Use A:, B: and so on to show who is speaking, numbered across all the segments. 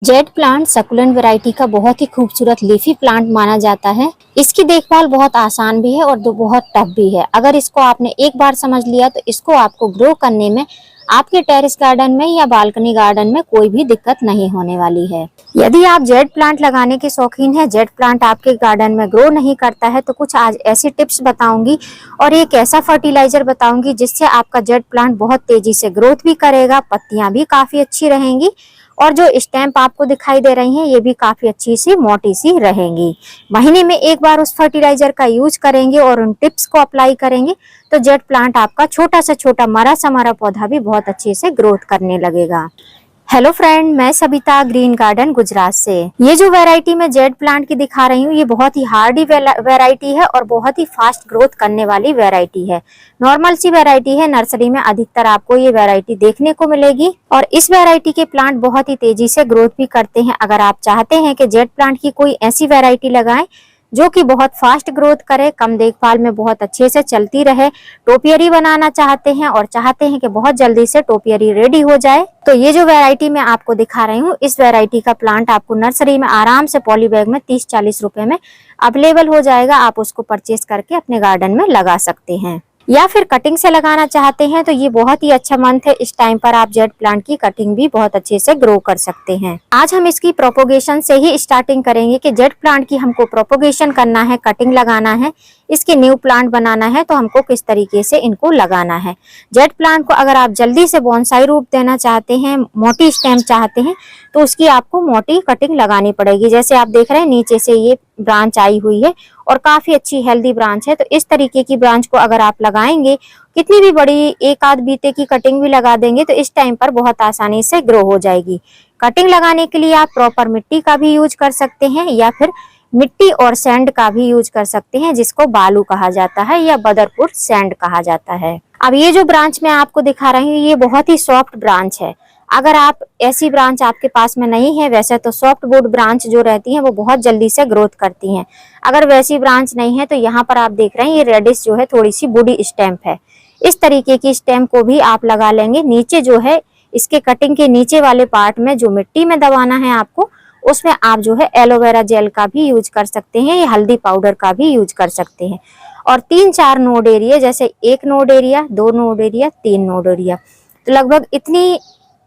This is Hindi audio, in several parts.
A: जेड प्लांट सकुलेंट वैरायटी का बहुत ही खूबसूरत लीफी प्लांट माना जाता है। इसकी देखभाल बहुत आसान भी है और बहुत टफ भी है। अगर इसको आपने एक बार समझ लिया तो इसको आपको ग्रो करने में आपके टेरेस गार्डन में या बालकनी गार्डन में कोई भी दिक्कत नहीं होने वाली है। यदि आप जेड प्लांट लगाने के शौकीन हैं, जेड प्लांट आपके गार्डन में ग्रो नहीं करता है, तो कुछ आज ऐसी टिप्स बताऊंगी और एक ऐसा फर्टिलाइजर बताऊंगी जिससे आपका जेड प्लांट बहुत तेजी से ग्रोथ भी करेगा, पत्तियां भी काफी अच्छी रहेंगी और जो स्टैम्प आपको दिखाई दे रही हैं ये भी काफी अच्छी सी मोटी सी रहेंगी। महीने में एक बार उस फर्टिलाइजर का यूज करेंगे और उन टिप्स को अप्लाई करेंगे तो जेड प्लांट आपका छोटा सा छोटा मरा सा मरा पौधा भी बहुत अच्छे से ग्रोथ करने लगेगा। हेलो फ्रेंड, मैं सबिता ग्रीन गार्डन गुजरात से। ये जो वैरायटी मैं जेड प्लांट की दिखा रही हूँ ये बहुत ही हार्डी वैरायटी है और बहुत ही फास्ट ग्रोथ करने वाली वैरायटी है। नॉर्मल सी वैरायटी है, नर्सरी में अधिकतर आपको ये वैरायटी देखने को मिलेगी और इस वैरायटी के प्लांट बहुत ही तेजी से ग्रोथ भी करते हैं। अगर आप चाहते हैं कि जेड प्लांट की कोई ऐसी वैरायटी लगाएं जो कि बहुत फास्ट ग्रोथ करे, कम देखभाल में बहुत अच्छे से चलती रहे, टोपियरी बनाना चाहते हैं और चाहते हैं कि बहुत जल्दी से टोपियरी रेडी हो जाए, तो ये जो वैरायटी मैं आपको दिखा रही हूँ इस वैरायटी का प्लांट आपको नर्सरी में आराम से पॉली बैग में 30-40 रुपए में अवेलेबल हो जाएगा। आप उसको परचेज करके अपने गार्डन में लगा सकते हैं या फिर कटिंग से लगाना चाहते हैं तो ये बहुत ही अच्छा मंथ है। इस टाइम पर आप जेड प्लांट की कटिंग भी बहुत अच्छे से ग्रो कर सकते हैं। आज हम इसकी प्रोपोगेशन से ही स्टार्टिंग करेंगे कि जेड प्लांट की हमको प्रोपोगेशन करना है, कटिंग लगाना है, इसके न्यू प्लांट बनाना है तो हमको किस तरीके से इनको लगाना है। जेड प्लांट को अगर आप जल्दी से बोनसाई रूप देना चाहते हैं, मोटी स्टेम चाहते हैं तो उसकी आपको मोटी कटिंग लगानी पड़ेगी। जैसे आप देख रहे हैं नीचे से ये ब्रांच आई हुई है और काफी अच्छी हेल्दी ब्रांच है, तो इस तरीके की ब्रांच को अगर आप लगाएंगे, कितनी भी बड़ी एक आध बीते की कटिंग भी लगा देंगे तो इस टाइम पर बहुत आसानी से ग्रो हो जाएगी। कटिंग लगाने के लिए आप प्रॉपर मिट्टी का भी यूज कर सकते हैं या फिर मिट्टी और सैंड का भी यूज कर सकते हैं, जिसको बालू कहा जाता है या बदरपुर सैंड कहा जाता है। अब ये जो ब्रांच मैं आपको दिखा रही हूँ ये बहुत ही सॉफ्ट ब्रांच है। अगर आप ऐसी ब्रांच आपके पास में नहीं है, वैसे तो सॉफ्ट वुड ब्रांच जो रहती है वो बहुत जल्दी से ग्रोथ करती हैं। अगर वैसी ब्रांच नहीं है तो यहाँ पर आप देख रहे हैं ये रेडिश जो है थोड़ी सी बूढ़ी स्टेम्प है। इस तरीके की स्टेम्प को भी आप लगा लेंगे। नीचे जो है इसके कटिंग के नीचे वाले पार्ट में जो मिट्टी में दबाना है आपको, उसमें आप जो है एलोवेरा जेल का भी यूज कर सकते हैं या हल्दी पाउडर का भी यूज कर सकते हैं। और 3-4 नोड एरिया, जैसे 1 node area, 2 node area, 3 node area, तो लगभग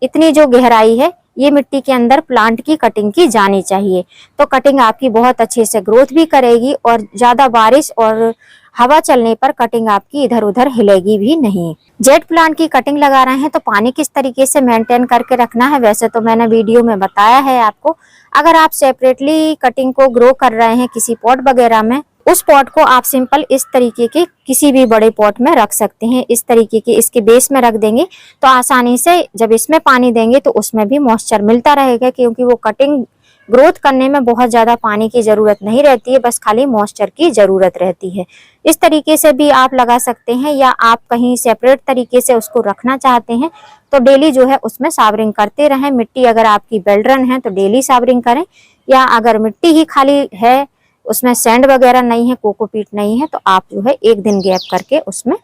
A: इतनी जो गहराई है ये मिट्टी के अंदर प्लांट की कटिंग की जानी चाहिए। तो कटिंग आपकी बहुत अच्छे से ग्रोथ भी करेगी और ज्यादा बारिश और हवा चलने पर कटिंग आपकी इधर उधर हिलेगी भी नहीं। जेड प्लांट की कटिंग लगा रहे हैं तो पानी किस तरीके से मेंटेन करके रखना है वैसे तो मैंने वीडियो में बताया है आपको। अगर आप सेपरेटली कटिंग को ग्रो कर रहे हैं किसी पॉट वगैरह में, उस पॉट को आप सिंपल इस तरीके के किसी भी बड़े पॉट में रख सकते हैं। इस तरीके के इसके बेस में रख देंगे तो आसानी से जब इसमें पानी देंगे तो उसमें भी मॉइस्चर मिलता रहेगा, क्योंकि वो कटिंग ग्रोथ करने में बहुत ज्यादा पानी की जरूरत नहीं रहती है, बस खाली मॉइस्चर की जरूरत रहती है। इस तरीके से भी आप लगा सकते हैं या आप कहीं सेपरेट तरीके से उसको रखना चाहते हैं तो डेली जो है उसमें सावरिंग करते रहें। मिट्टी अगर आपकी बेल्ड्रन है तो डेली सावरिंग करें, या अगर मिट्टी ही खाली है, उसमें सैंड वगैरह नहीं है, कोकोपीट नहीं है, तो आप जो है 1 दिन गैप करके उसमें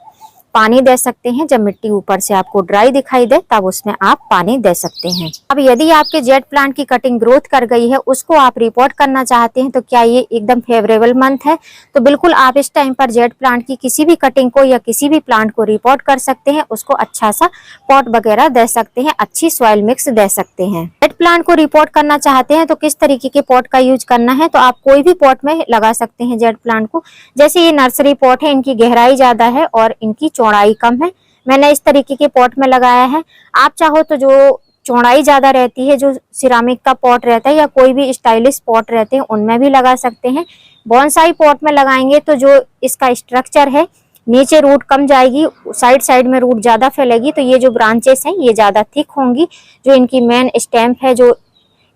A: पानी दे सकते हैं। जब मिट्टी ऊपर से आपको ड्राई दिखाई दे तब उसमें आप पानी दे सकते हैं। अब यदि आपके जेड प्लांट की कटिंग ग्रोथ कर गई है, उसको आप रिपोर्ट करना चाहते हैं तो क्या ये एकदम फेवरेबल मंथ है? तो बिल्कुल आप इस टाइम पर जेड प्लांट की किसी भी कटिंग को या किसी भी प्लांट को रिपोर्ट कर सकते हैं। उसको अच्छा सा पॉट वगैरह दे सकते हैं, अच्छी सॉइल मिक्स दे सकते हैं। जेड प्लांट को रिपोर्ट करना चाहते हैं तो किस तरीके के पॉट का यूज करना है, तो आप कोई भी पॉट में लगा सकते हैं जेड प्लांट को। जैसे ये नर्सरी पॉट है, इनकी गहराई ज्यादा है और इनकी चौड़ाई कम है, मैंने इस तरीके के पॉट में लगाया है। आप चाहो तो जो चौड़ाई ज्यादा रहती है, जो सिरामिक का पॉट रहता है या कोई भी स्टाइलिश पॉट रहते हैं, उनमें भी लगा सकते हैं। बॉन्साई पॉट में लगाएंगे तो जो इसका स्ट्रक्चर है, नीचे रूट कम जाएगी, साइड में रूट ज्यादा फैलेगी, तो ये जो ब्रांचेस हैं ये ज्यादा थिक होंगी। जो इनकी मेन स्टेम है जो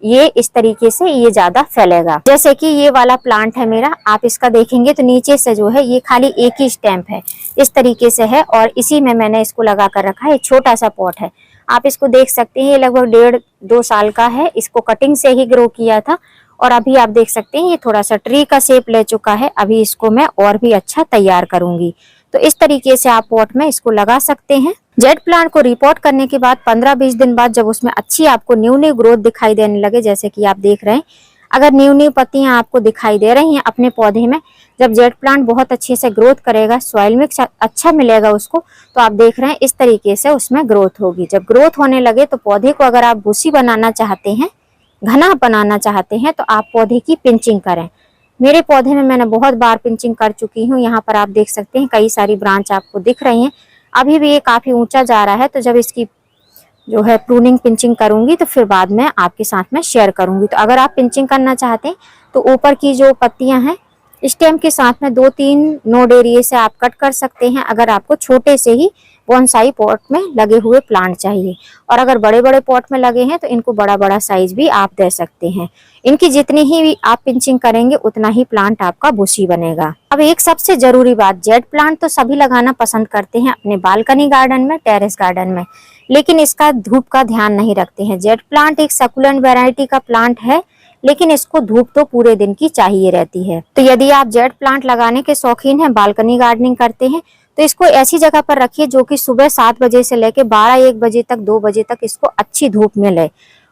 A: ये इस तरीके से ये ज्यादा फैलेगा। जैसे कि ये वाला प्लांट है मेरा, आप इसका देखेंगे तो नीचे से जो है ये खाली एक ही स्टेम्प है, इस तरीके से है और इसी में मैंने इसको लगा कर रखा है। छोटा सा पॉट है, आप इसको देख सकते हैं, ये लगभग 1.5-2 साल का है। इसको कटिंग से ही ग्रो किया था और अभी आप देख सकते हैं ये थोड़ा सा ट्री का शेप ले चुका है। अभी इसको मैं और भी अच्छा तैयार करूंगी। तो इस तरीके से आप पॉट में इसको लगा सकते हैं। जेट प्लांट को रिपोर्ट करने के बाद 15-20 दिन बाद जब उसमें अच्छी आपको न्यू ग्रोथ दिखाई देने लगे, जैसे कि आप देख रहे हैं, अगर न्यू पत्तियां आपको दिखाई दे रही हैं अपने पौधे में, जब जेट प्लांट बहुत अच्छे से ग्रोथ करेगा, सॉइल मिक्स अच्छा मिलेगा उसको, तो आप देख रहे हैं इस तरीके से उसमें ग्रोथ होगी। जब ग्रोथ होने लगे तो पौधे को अगर आप भूसी बनाना चाहते हैं, घना बनाना चाहते हैं, तो आप पौधे की पिंचिंग करें। मेरे पौधे में मैंने बहुत बार पिंचिंग कर चुकी हूँ। यहाँ पर आप देख सकते हैं कई सारी ब्रांच आपको दिख रही हैं। अभी भी ये काफी ऊंचा जा रहा है, तो जब इसकी जो है प्रूनिंग पिंचिंग करूंगी तो फिर बाद में आपके साथ में शेयर करूंगी। तो अगर आप पिंचिंग करना चाहते हैं तो ऊपर की जो पत्तियां हैं स्टेम के साथ में 2-3 नोड एरिया से आप कट कर सकते हैं, अगर आपको छोटे से ही बोनसाई पॉट में लगे हुए प्लांट चाहिए। और अगर बड़े बड़े पॉट में लगे हैं तो इनको बड़ा बड़ा साइज भी आप दे सकते हैं। इनकी जितनी ही आप पिंचिंग करेंगे उतना ही प्लांट आपका बुशी बनेगा। अब एक सबसे जरूरी बात, जेट प्लांट तो सभी लगाना पसंद करते हैं अपने बालकनी गार्डन में, टेरेस गार्डन में, लेकिन इसका धूप का ध्यान नहीं रखते हैं। जेट प्लांट एक सकुलेंट वैरायटी का प्लांट है, लेकिन इसको धूप तो पूरे दिन की चाहिए रहती है। तो यदि आप जेट प्लांट लगाने के शौकीन हैं, बालकनी गार्डनिंग करते हैं, तो इसको ऐसी जगह पर रखिए जो कि सुबह 7 बजे से लेकर 12-1 बजे तक, 2 बजे तक इसको अच्छी धूप मिले।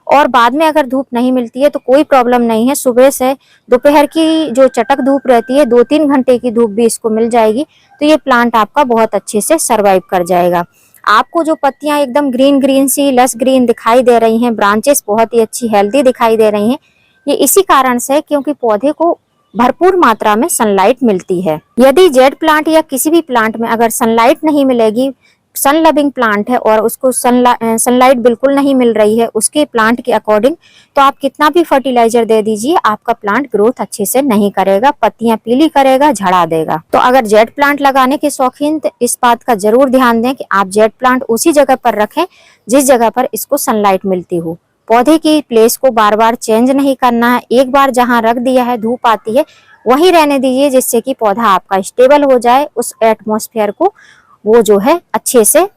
A: और बाद में अगर धूप नहीं मिलती है तो कोई प्रॉब्लम नहीं है, सुबह से दोपहर की जो चटक धूप रहती है 2-3 घंटे की धूप भी इसको मिल जाएगी, तो ये प्लांट आपका बहुत अच्छे से सरवाइव कर जाएगा। आपको जो पत्तियां एकदम ग्रीन ग्रीन सी लस ग्रीन दिखाई दे रही हैं, ब्रांचेस बहुत ही अच्छी हेल्दी दिखाई दे रही हैं, ये इसी कारण से क्योंकि पौधे को भरपूर मात्रा में सनलाइट मिलती है। यदि जेट प्लांट या किसी भी प्लांट में अगर सनलाइट नहीं मिलेगी, सन लविंग प्लांट है और उसको सनलाइट बिल्कुल नहीं मिल रही है उसके प्लांट के अकॉर्डिंग, तो आप कितना भी फर्टिलाइजर दे दीजिए, आपका प्लांट ग्रोथ अच्छे से नहीं करेगा, पत्तियां पीली करेगा, झड़ा देगा। तो अगर जेट प्लांट लगाने के शौकीन तो इस बात का जरूर ध्यान दें कि आप जेट प्लांट उसी जगह पर रखें जिस जगह पर इसको सनलाइट मिलती हो। पौधे की प्लेस को बार बार चेंज नहीं करना है, एक बार जहां रख दिया है धूप आती है वही रहने दीजिए, जिससे कि पौधा आपका स्टेबल हो जाए, उस एटमॉस्फेयर को वो जो है अच्छे से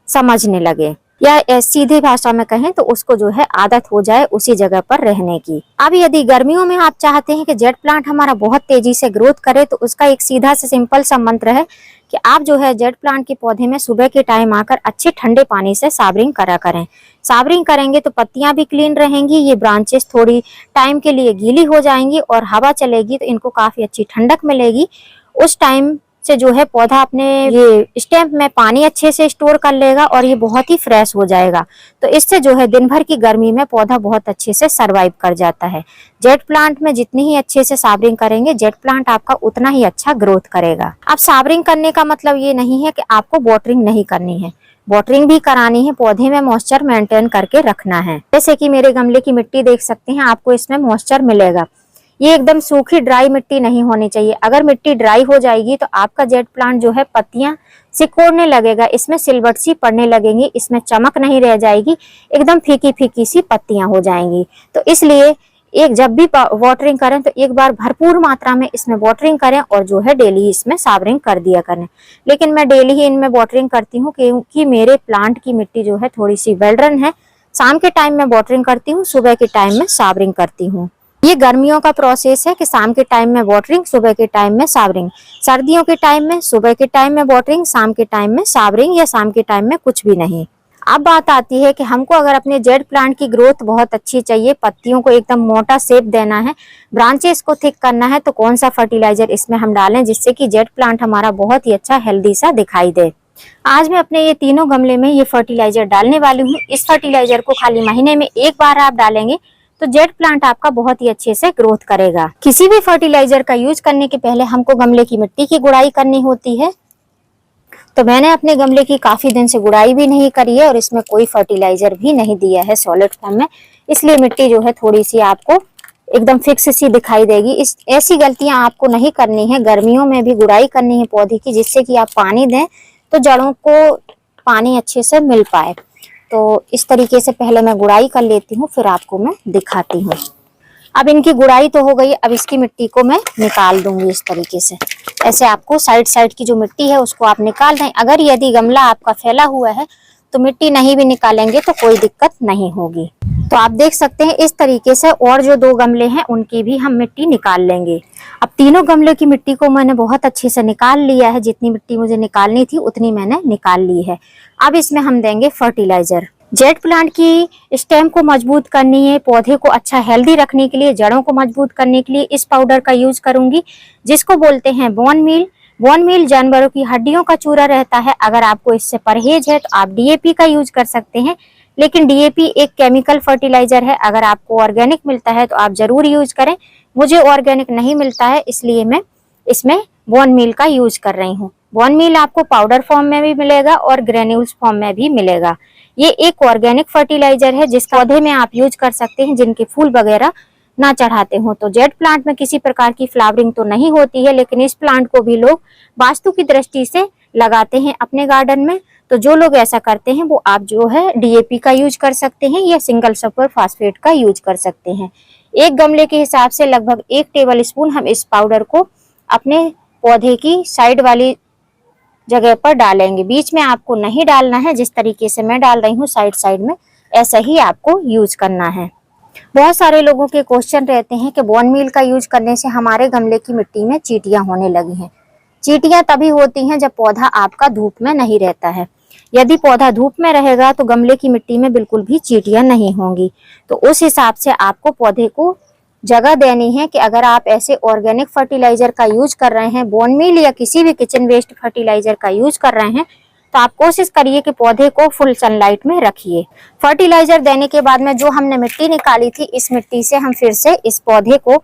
A: समझने लगे, या सीधी भाषा में कहें तो उसको जो है आदत हो जाए उसी जगह पर रहने की। अब यदि गर्मियों में आप चाहते हैं कि जेट प्लांट हमारा बहुत तेजी से ग्रोथ करे, तो उसका एक सीधा से सिंपल सा मंत्र है कि आप जो है जेट प्लांट के पौधे में सुबह के टाइम आकर अच्छे ठंडे पानी से साबरिंग करा करें। साबरिंग करेंगे तो पत्तियां भी क्लीन रहेंगी, ये ब्रांचेस थोड़ी टाइम के लिए गीली हो जाएंगी और हवा चलेगी तो इनको काफी अच्छी ठंडक मिलेगी। उस टाइम से जो है पौधा अपने ये स्टेम में पानी अच्छे से स्टोर कर लेगा और ये बहुत ही फ्रेश हो जाएगा। तो इससे जो है दिन भर की गर्मी में पौधा बहुत अच्छे से सरवाइव कर जाता है। जेट प्लांट में जितनी ही अच्छे से साबरिंग करेंगे, जेट प्लांट आपका उतना ही अच्छा ग्रोथ करेगा। अब साबरिंग करने का मतलब ये नहीं है कि आपको वाटरिंग नहीं करनी है, वाटरिंग भी करानी है, पौधे में मॉइस्चर मेंटेन करके रखना है। जैसे कि मेरे गमले की मिट्टी देख सकते हैं, आपको इसमें मॉइस्चर मिलेगा। ये एकदम सूखी ड्राई मिट्टी नहीं होनी चाहिए। अगर मिट्टी ड्राई हो जाएगी तो आपका जेट प्लांट जो है पत्तियां सिकोड़ने लगेगा, इसमें सिलवट सी पड़ने लगेंगी, इसमें चमक नहीं रह जाएगी, एकदम फीकी फीकी सी पत्तियां हो जाएंगी। तो इसलिए एक जब भी वाटरिंग करें तो एक बार भरपूर मात्रा में इसमें वाटरिंग करें और जो है डेली ही इसमें साबरिंग कर दिया करें। लेकिन मैं डेली ही इनमें वाटरिंग करती हूँ क्योंकि मेरे प्लांट की मिट्टी जो है थोड़ी सी वेल्ड्रन है। शाम के टाइम में वाटरिंग करती हूँ, सुबह के टाइम में साबरिंग करती हूँ। ये गर्मियों का प्रोसेस है कि शाम के टाइम में वाटरिंग, सुबह के टाइम में साबरिंग। सर्दियों के टाइम में सुबह के टाइम में वाटरिंग, शाम के टाइम में साबरिंग, या शाम के टाइम में कुछ भी नहीं। अब बात आती है कि हमको अगर अपने जेट प्लांट की ग्रोथ बहुत अच्छी चाहिए, पत्तियों को एकदम मोटा शेप देना है, ब्रांचेस को थिक करना है, तो कौन सा फर्टिलाइजर इसमें हम डालें जिससे कि जेट प्लांट हमारा बहुत ही अच्छा हेल्दी सा दिखाई दे। आज मैं अपने ये तीनों गमले में ये फर्टिलाइजर डालने वाली हूँ। इस फर्टिलाइजर को खाली महीने में एक बार आप डालेंगे तो जेट प्लांट आपका बहुत ही अच्छे से ग्रोथ करेगा। किसी भी फर्टिलाइजर का यूज करने के पहले हमको गमले की मिट्टी की गुड़ाई करनी होती है। तो मैंने अपने गमले की काफी दिन से गुड़ाई भी नहीं करी है और इसमें कोई फर्टिलाइजर भी नहीं दिया है सॉलिड फॉर्म में, इसलिए मिट्टी जो है थोड़ी सी आपको एकदम फिक्स सी दिखाई देगी। ऐसी गलतियां आपको नहीं करनी है। गर्मियों में भी गुड़ाई करनी है पौधे की, जिससे कि आप पानी दें तो जड़ों को पानी अच्छे से मिल पाए। तो इस तरीके से पहले मैं गुड़ाई कर लेती हूँ, फिर आपको मैं दिखाती हूँ। अब इनकी गुड़ाई तो हो गई, अब इसकी मिट्टी को मैं निकाल दूंगी इस तरीके से। ऐसे आपको साइड साइड की जो मिट्टी है उसको आप निकाल दें। अगर यदि गमला आपका फैला हुआ है तो मिट्टी नहीं भी निकालेंगे तो कोई दिक्कत नहीं होगी। तो आप देख सकते हैं इस तरीके से और जो 2 गमले हैं उनकी भी हम मिट्टी निकाल लेंगे। अब तीनों गमले की मिट्टी को मैंने बहुत अच्छे से निकाल लिया है। जितनी मिट्टी मुझे निकालनी थी उतनी मैंने निकाल ली है। अब इसमें हम देंगे फर्टिलाइजर। जेड प्लांट की स्टेम को मजबूत करनी है, पौधे को अच्छा हेल्दी रखने के लिए, जड़ों को मजबूत करने के लिए इस पाउडर का यूज करूंगी, जिसको बोलते हैं बोन मील। बोन मील जानवरों की हड्डियों का चूरा रहता है। अगर आपको इससे परहेज है तो आप डीएपी का यूज कर सकते हैं, लेकिन डीएपी एक केमिकल फर्टिलाइजर है। अगर आपको ऑर्गेनिक मिलता है तो आप जरूर यूज करें। मुझे ऑर्गेनिक नहीं मिलता है, इसलिए मैं इसमें बोन मील का यूज कर रही हूँ। बोन मील आपको पाउडर फॉर्म में भी मिलेगा और ग्रेन्यूल्स फॉर्म में भी मिलेगा। ये एक ऑर्गेनिक फर्टिलाइजर है जिस पौधे में आप यूज कर सकते हैं जिनके फूल वगैरह ना चढ़ाते हो। तो जेड प्लांट में किसी प्रकार की फ्लावरिंग तो नहीं होती है, लेकिन इस प्लांट को भी लोग वास्तु की दृष्टि से लगाते हैं अपने गार्डन में। तो जो लोग ऐसा करते हैं वो आप जो है डीएपी का यूज कर सकते हैं या सिंगल सुपर फास्फेट का यूज कर सकते हैं। एक गमले के हिसाब से लगभग 1 टेबल स्पून हम इस पाउडर को अपने पौधे की साइड वाली जगह पर डालेंगे। बीच में आपको नहीं डालना है, जिस तरीके से मैं डाल रही हूँ साइड साइड में, ऐसा ही आपको यूज करना है। बहुत सारे लोगों के क्वेश्चन रहते हैं कि बोन मील का यूज करने से हमारे गमले की मिट्टी में चींटियां होने लगी हैं। चींटियां तभी होती हैं जब पौधा आपका धूप में नहीं रहता है। यदि पौधा धूप में रहेगा तो गमले की मिट्टी में बिल्कुल भी चींटियां नहीं होंगी। तो उस हिसाब से आपको पौधे को जगह देनी है कि अगर आप ऐसे ऑर्गेनिक फर्टिलाइजर का यूज कर रहे हैं, बोन मील या किसी भी किचन वेस्ट फर्टिलाइजर का यूज कर रहे हैं, तो आप कोशिश करिए कि पौधे को फुल सनलाइट में रखिए। फर्टिलाइजर देने के बाद में जो हमने मिट्टी निकाली थी, इस मिट्टी से हम फिर से इस पौधे को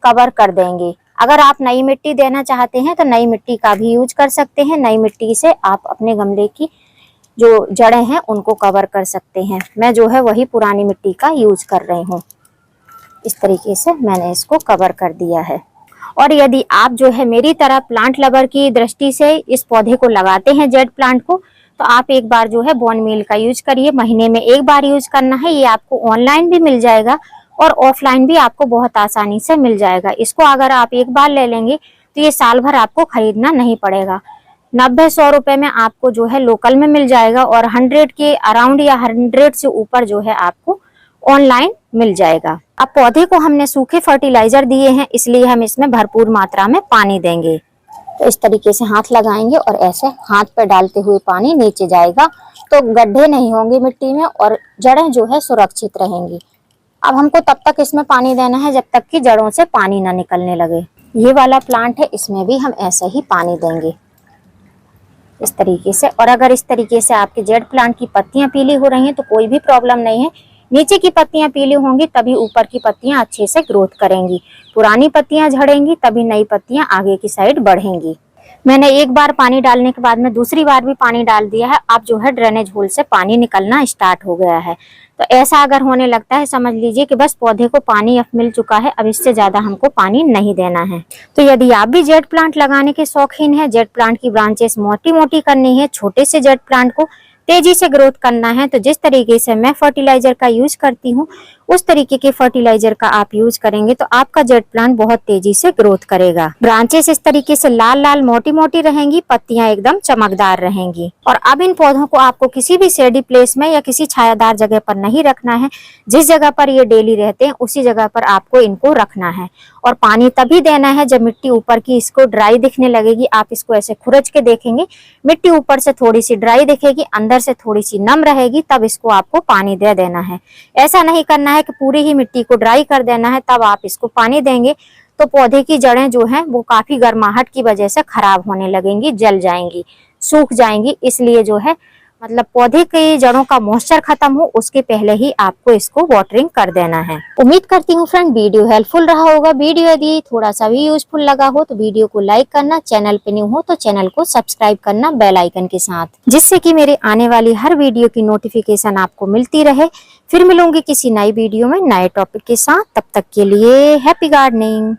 A: कवर कर देंगे। अगर आप नई मिट्टी देना चाहते हैं तो नई मिट्टी का भी यूज कर सकते हैं। नई मिट्टी से आप अपने गमले की जो जड़ें हैं उनको कवर कर सकते हैं। मैं जो है वही पुरानी मिट्टी का यूज कर रही हूँ। इस तरीके से मैंने इसको कवर कर दिया है। और यदि आप जो है मेरी तरह प्लांट लवर की दृष्टि से इस पौधे को लगाते हैं जेड प्लांट को, तो आप एक बार जो है बोन मील का यूज करिए। महीने में एक बार यूज करना है। ये आपको ऑनलाइन भी मिल जाएगा और ऑफलाइन भी आपको बहुत आसानी से मिल जाएगा। इसको अगर आप एक बार ले लेंगे तो ये साल भर आपको खरीदना नहीं पड़ेगा। 90-100 रुपए में आपको जो है लोकल में मिल जाएगा और 100 के अराउंड या 100 से ऊपर जो है आपको ऑनलाइन मिल जाएगा। अब पौधे को हमने सूखे फर्टिलाइजर दिए हैं, इसलिए हम इसमें भरपूर मात्रा में पानी देंगे। तो इस तरीके से हाथ लगाएंगे और ऐसे हाथ पर डालते हुए पानी नीचे जाएगा, तो गड्ढे नहीं होंगे मिट्टी में और जड़ें जो है सुरक्षित रहेंगी। अब हमको तब तक इसमें पानी देना है जब तक कि जड़ों से पानी ना निकलने लगे। ये वाला प्लांट है, इसमें भी हम ऐसे ही पानी देंगे इस तरीके से। और अगर इस तरीके से आपके जेड प्लांट की पत्तियां पीली हो रही हैं तो कोई भी प्रॉब्लम नहीं है। नीचे की पत्तियां पीली होंगी तभी ऊपर की पत्तियां अच्छे से ग्रोथ करेंगी। पुरानी पत्तियां झड़ेंगी तभी नई पत्तियां आगे की साइड बढ़ेंगी। मैंने एक बार पानी डालने के बाद में दूसरी बार भी पानी डाल दिया है। अब जो है ड्रेनेज होल से पानी निकलना स्टार्ट हो गया है। तो ऐसा अगर होने लगता है समझ लीजिए कि बस पौधे को पानी अब मिल चुका है, अब इससे ज्यादा हमको पानी नहीं देना है। तो यदि आप भी जेड प्लांट लगाने के शौकीन हैं, जेड प्लांट की ब्रांचेस मोटी मोटी करनी है, छोटे से जेड प्लांट को तेजी से ग्रोथ करना है, तो जिस तरीके से मैं फर्टिलाइजर का यूज करती हूँ उस तरीके के फर्टिलाइजर का आप यूज करेंगे तो आपका जेड प्लांट बहुत तेजी से ग्रोथ करेगा। ब्रांचेस इस तरीके से लाल लाल मोटी मोटी रहेंगी, पत्तियां एकदम चमकदार रहेंगी। और अब इन पौधों को आपको किसी भी शेडी प्लेस में या किसी छायादार जगह पर नहीं रखना है। जिस जगह पर ये डेली रहते हैं उसी जगह पर आपको इनको रखना है। और पानी तभी देना है जब मिट्टी ऊपर की इसको ड्राई दिखने लगेगी। आप इसको ऐसे खुरच के देखेंगे, मिट्टी ऊपर से थोड़ी सी ड्राई दिखेगी, अंदर से थोड़ी सी नम रहेगी, तब इसको आपको पानी दे देना है। ऐसा नहीं करना है कि पूरी ही मिट्टी को ड्राई कर देना है तब आप इसको पानी देंगे, तो पौधे की जड़ें जो हैं वो काफी गर्माहट की वजह से खराब होने लगेंगी, जल जाएंगी, सूख जाएंगी। इसलिए जो है मतलब पौधे के जड़ों का मॉइस्चर खत्म हो उसके पहले ही आपको इसको वाटरिंग कर देना है। उम्मीद करती हूँ फ्रेंड वीडियो हेल्पफुल रहा होगा। वीडियो यदि थोड़ा सा भी यूजफुल लगा हो तो वीडियो को लाइक करना, चैनल पे न्यू हो तो चैनल को सब्सक्राइब करना बेल आइकन के साथ, जिससे कि मेरे आने वाली हर वीडियो की नोटिफिकेशन आपको मिलती रहे। फिर मिलूंगी किसी नई वीडियो में नए टॉपिक के साथ। तब तक के लिए हैप्पी गार्डनिंग।